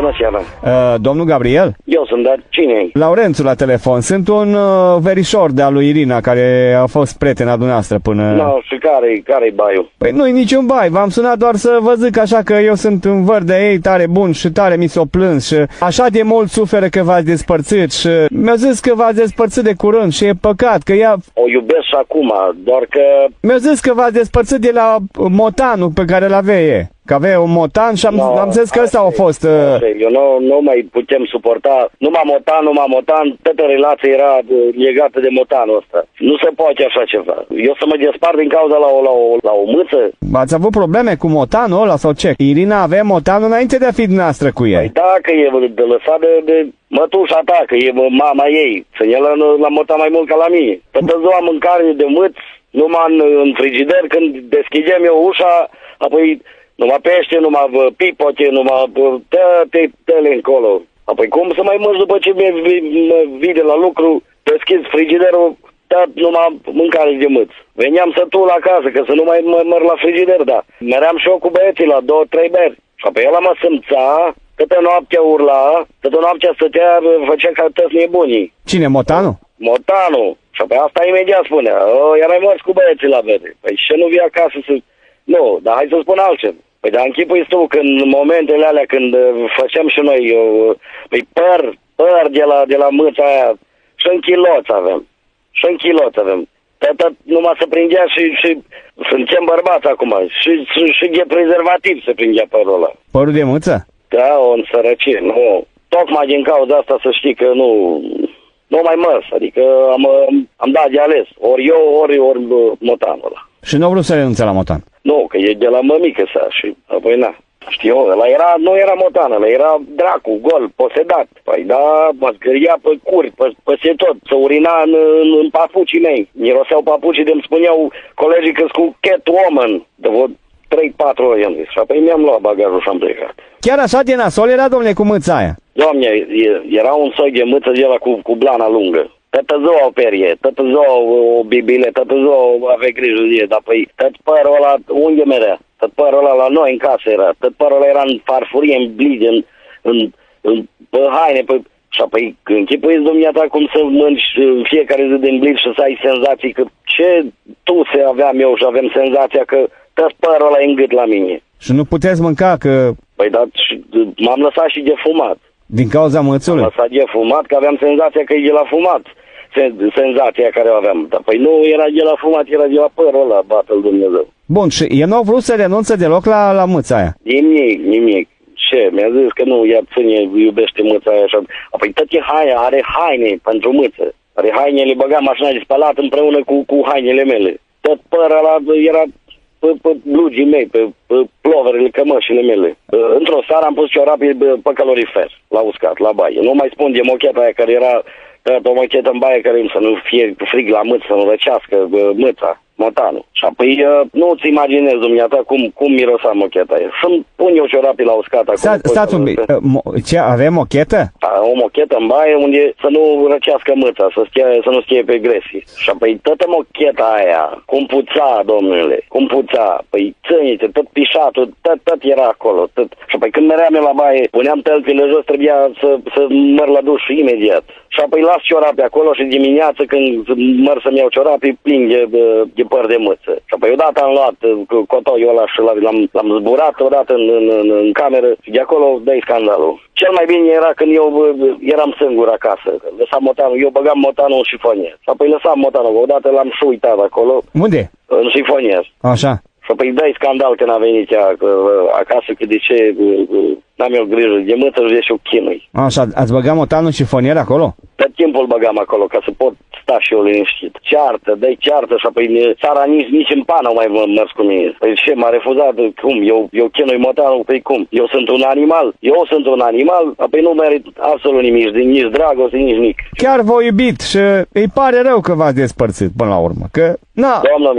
bună seara. Domnul Gabriel? Eu sunt, dar cine-i? Laurențiu la telefon. Sunt un verișor de-a lui Irina, care a fost prietena dumneavoastră până... No, și care-i baiul? Păi nu-i niciun bai, v-am sunat doar să vă zic așa că eu sunt un văr de ei tare bun și tare mi s-o plâns și așa de mult suferă că v-ați despărțit și mi-a zis că v-ați despărțit de curând și e păcat că ea... O iubesc și acum, doar că... Mi-a zis că v-ați despărțit de la motanul pe care l-avea, că avea un motan și am zis că ăsta a fost... Eu nu mai putem suporta, numai motan, toată relația era legată de motanul ăsta. Nu se poate așa ceva. Eu să mă despart din cauza la o mâță? Ați avut probleme cu motanul ăla sau ce? Irina avea motanul înainte de a fi dumneavoastră cu ea. Păi da, că e de lăsat de mătușa ta, că e mama ei. Să ne la motan mai mult ca la mine. Toată ziua mâncare de mâți, numai în frigider, când deschidem eu ușa, apoi... numai pește, numai pipote, numai tele încolo. Apoi cum să mai mânci după ce vii de la lucru, deschizi frigiderul, numai mâncare de mâți. Veneam sătul acasă, că să nu mai măr la frigider, da. Meream și eu cu băieții la 2-3 beri. Și apoi el mă sâmța, câtă noaptea urla, câtă noaptea stătea, făcea ca tăți nebunii. Cine, motanul? Motanul. Și apoi asta imediat spunea, erai mers cu băieții la beri. Păi și nu vii acasă să... Nu, dar hai să spun altceva. Păi dar închipui tu când în momentele alea când făceam și noi păi păr de la mâța aia și în chiloți avem. Tot numai se prindea și suntem bărbați acum și de prezervativ se prindea părul ăla. Părul de mâță? Da, o însărăcie, nu. Tocmai din cauza asta să știi că nu mai măs, adică am dat de ales, ori eu, ori motanul ăla. Și nu vreau să renunțe la motan? Nu, că e de la mămică sa și apoi na. Știu, nu era motan, ăla era dracu, gol, posedat. Păi da, mă zgâria pe curi, pe tot, să urina în papucii mei. Miroseau papucii de-mi spuneau colegii că-s cu Catwoman, de vreo 3-4 ori am zis. Și apoi mi-am luat bagajul și am plecat. Chiar așa de nasol era, domnule, cu mâța aia? Doamne, era un soi de mâță de ăla cu blana lungă. Tătă ziua o perie, tătă ziua o bibile, tătă ziua avea grijă de dar păi tot părul ăla unde merea? Tot părul ăla la noi în casă era, tot părul ăla era în farfurie, în blide, pe haine, și apoi închipuiți dumneata cum să mânci fiecare zi din blid și să ai senzații că ce tuse aveam eu și avem senzația că tot părul ăla e în gât la mine. Și nu puteți mânca că... Păi da, m-am lăsat și de fumat. Din cauza mățului? M-am lăsat de fumat, că aveam senzația că e de la fumat. Senzația care o aveam. Dar păi nu era de la fumat, era de la părul ăla, bată-l Dumnezeu. Bun, și el nu a vrut să renunțe deloc la mâța aia? Nimic. Ce? Mi-a zis că nu, ea ține, iubește mâța aia așa. Apoi tot e are haine pentru mâță. Are hainele, băga mașina de spălat împreună cu hainele mele. Tot părul ăla era pe blugii mei, pe ploverele, cămășile mele. Într-o seară am pus ciorapii pe calorifer, la uscat, la baie. Nu mai spun de mocheta aia care era o mochetă în baie care să nu fie frig la mâță, să nu răcească mâța, motanul. Și apoi nu-ți imaginezi, dumneata, cum mirosea mocheta aia. Să-mi pun eu ciorapii la uscat acolo. Stați un pic, ce, avem mochetă? Da, o mochetă în baie unde să nu răcească mâța, să nu stie pe gresii. Și apoi toată mocheta aia, cum puța, domnule, păi țănite, tot pișatul, tot era acolo. Tot. Și apoi când meream eu la baie, puneam tălpile jos, trebuia să măr la duș imediat. Și apoi las ciorapii acolo și dimineață când măr să-mi iau ciorapii, plin de păr de mâță. Și apoi odată am luat cotoiul ăla și l-am zburat odată în cameră și de acolo dă-i scandalul. Cel mai bine era când eu eram singur acasă. Lăsam motanul, eu băgam motanul în șifonier. Și apoi lăsam motanul, odată l-am și uitat acolo. Unde? În șifonier. Așa. Și apoi dă-i scandal când a venit ea acasă, că de ce n-am eu grijă de mâță și de și o chinui. Așa, ați băgat motanul în șifonier acolo? Tot timpul băgam acolo ca să pot sta și eu liniștit. Dă-i ceartă și apoi țara nici în pană mai mers cu mine. Păi ce, m-a refuzat? Cum? Eu chinui motanul? Păi cum? Eu sunt un animal? Apoi nu merit absolut nimic, nici dragoste, nici nimic. Chiar v-a iubit și îi pare rău că v-ați despărțit până la urmă, că... Na. Domnul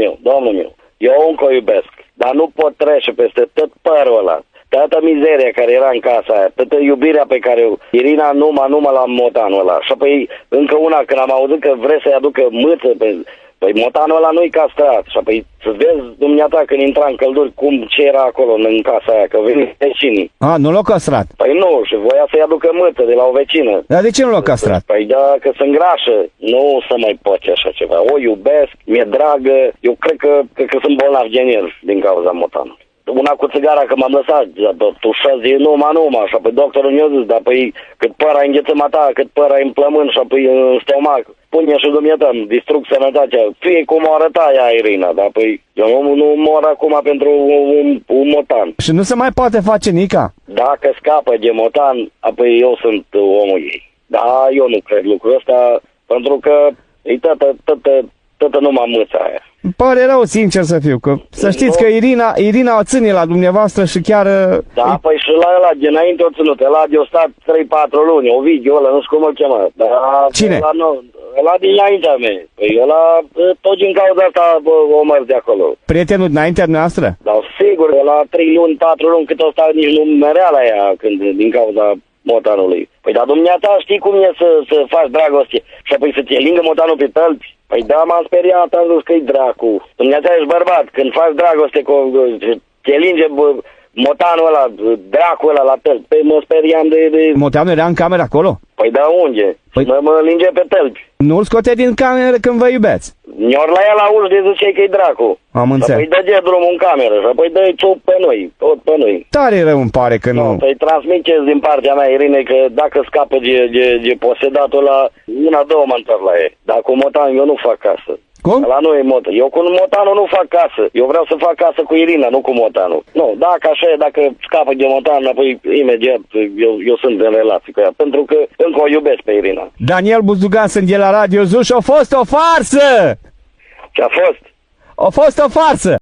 meu, eu încă o iubesc, dar nu pot trece peste tot părul ăla. Toată mizeria care era în casa aia, toată iubirea pe care Irina numai la motanul ăla. Și apoi încă una, când am auzit că vrea să-i aducă mâță Păi motanul ăla nu-i castrat. Și apoi să vezi dumneata când intra în călduri ce era acolo în casa aia, că veni vecinii. Nu l-a castrat. Păi nu, și voia să-i aducă mâță de la o vecină. Dar de ce nu l-a castrat? Păi da, că se îngrașă. Nu să mai poate așa ceva. O iubesc, mi-e dragă. Eu cred că sunt bolnav genial din cauza motanului. Una cu țigara, că m-am lăsat, tușezi numai, și apoi doctorul mi-a zis, dar păi cât păr ai înghețămata, cât păr ai în plămân și apoi în stomac, pune și dumneata, distrug sănătatea, fie cum o arăta ea Irina, dar păi eu nu mor acum pentru un motan. Și nu se mai poate face nica? Dacă scapă de motan, apoi eu sunt omul ei. Dar eu nu cred lucrul ăsta, pentru că e tătă numai mâța aia. Îmi pare rău, sincer să fiu, că să știți că Irina o ține la dumneavoastră și chiar... Da, păi și la ăla, dinainte o ținut, ăla de-o stat 3-4 luni, Ovidiu ăla, nu știu cum îl chema. Cine? Ăla dinaintea mea. Păi ăla, tot din cauza asta o mers de acolo. Prietenul dinaintea noastră? Da, sigur, la 3 luni, 4 luni, cât o stat, nici nu merea la ea, din cauza motanului. Păi dar dumneata știi cum e să faci dragoste și apoi să ți lingă motanul pe tălpi? Păi da, m-am speriat, am zis că-i dracu. Dumneata ești bărbat, când faci dragoste, te linge motanul ăla, dracul ăla la tălpi. Păi mă speriam de... Motanul era în cameră acolo? Păi da, unde? Păi... Mă linge pe tălpi. Nu-l scoate din cameră când vă iubeți? Ori la el la uși de zice că-i dracu. Am înțeles. Apoi dă drumul în cameră și apoi dă-i pe noi, tot pe noi. Tare rău îmi pare că nu... Păi transmiteți din partea mea, Irine, că dacă scapă de posedatul ăla, una-două mă întorc la ei. Dar cu motan eu nu fac casă. Cum? La nu e motan. Eu cu motanul nu fac casă. Eu vreau să fac casă cu Irina, nu cu motanul. Nu, dacă așa e, dacă scapă de motan, apoi imediat eu sunt în relație cu ea. Pentru că încă o iubesc pe Irina. Daniel Buzugan, sunt de la Radio Zuș, a fost o farsă! Ce a fost? A fost o farsă!